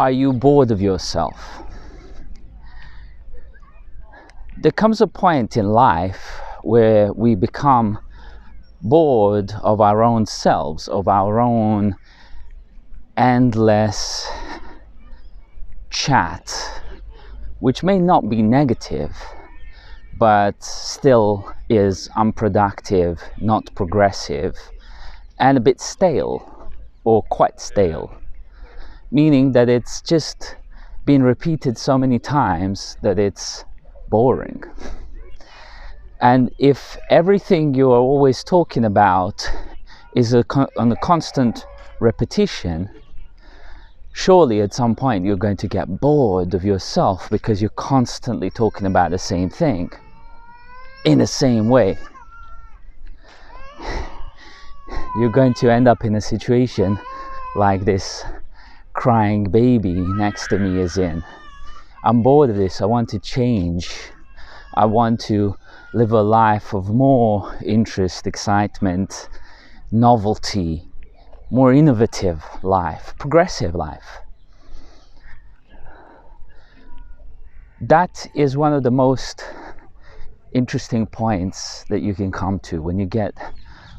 Are you bored of yourself? There comes a point in life where we become bored of our own selves, of our own endless chat, which may not be negative, but still is unproductive, not progressive, and a bit stale, or quite stale. Meaning that it's just been repeated so many times that it's boring. And if everything you are always talking about is on a constant repetition, surely at some point you're going to get bored of yourself because you're constantly talking about the same thing in the same way. You're going to end up in a situation like this crying baby next to me is in. I'm bored of this. I want to change. I want to live a life of more interest, excitement, novelty, more innovative life, progressive life. That is one of the most interesting points that you can come to when you get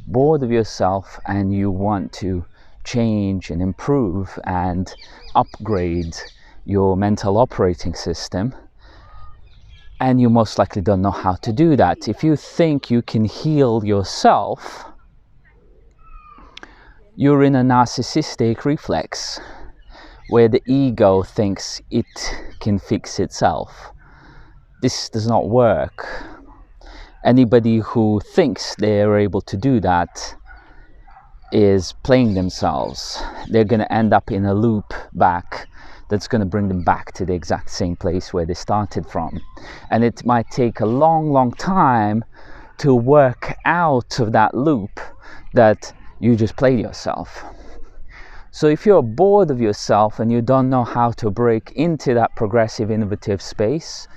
bored of yourself and you want to change and improve and upgrade your mental operating system, and you most likely don't know how to do that. If you think you can heal yourself, you're in a narcissistic reflex where the ego thinks it can fix itself. This does not work. Anybody who thinks they're able to do that is playing themselves. They're going to end up in a loop back that's going to bring them back to the exact same place where they started from. And it might take a long time to work out of that loop that you just played yourself. So if you're bored of yourself and you don't know how to break into that progressive, innovative space,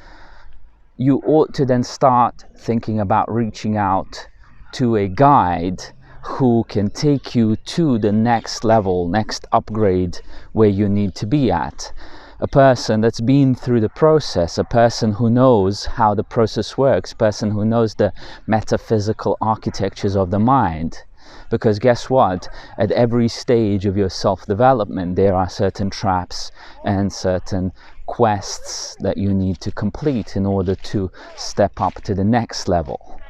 you ought to then start thinking about reaching out to a guide who can take you to the next level, next upgrade where you need to be at. A person that's been through the process, a person who knows how the process works, a person who knows the metaphysical architectures of the mind. Because guess what? At every stage of your self-development, there are certain traps and certain quests that you need to complete in order to step up to the next level.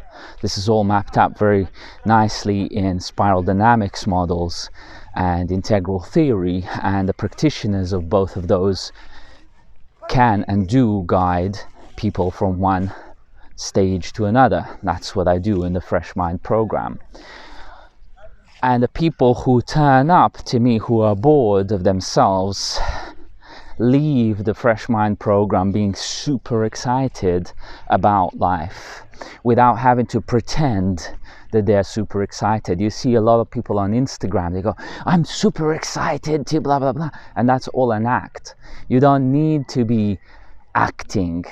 This is all mapped up very nicely in spiral dynamics models and integral theory, and the practitioners of both of those can and do guide people from one stage to another. That's what I do in the Fresh Mind program. And the people who turn up to me who are bored of themselves leave the Fresh Mind program being super excited about life without having to pretend that they're super excited. You see a lot of people on Instagram, they go, I'm super excited to blah blah blah, and that's all an act. You don't need to be acting.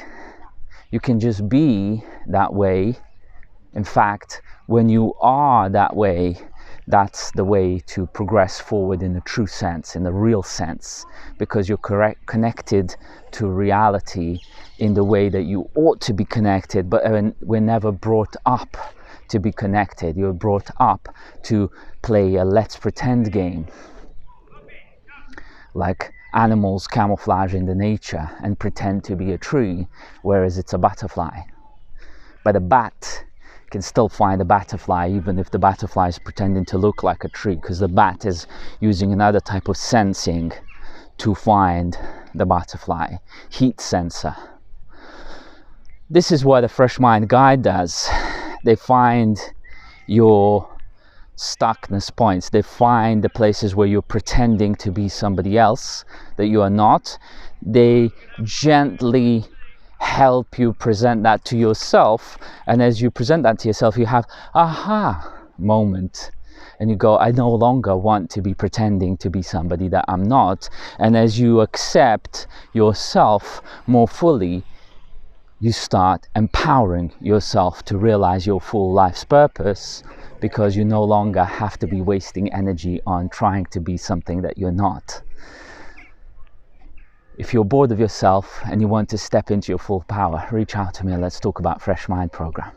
You can just be that way. In fact, when you are that way, that's the way to progress forward in the true sense, in the real sense, because you're connected to reality in the way that you ought to be connected, but we're never brought up to be connected. You're brought up to play a let's pretend game, like animals camouflage in the nature and pretend to be a tree, whereas it's a butterfly. But a bat can still find a butterfly even if the butterfly is pretending to look like a tree, because the bat is using another type of sensing to find the butterfly, heat sensor. This is what a Fresh Mind guide does. They find your stuckness points. They find the places where you're pretending to be somebody else that you are not. They gently help you present that to yourself, and as you present that to yourself, you have aha moment, and you go, I no longer want to be pretending to be somebody that I'm not. And as you accept yourself more fully, you start empowering yourself to realize your full life's purpose, because you no longer have to be wasting energy on trying to be something that you're not. If you're bored of yourself and you want to step into your full power, reach out to me and let's talk about Fresh Mind program.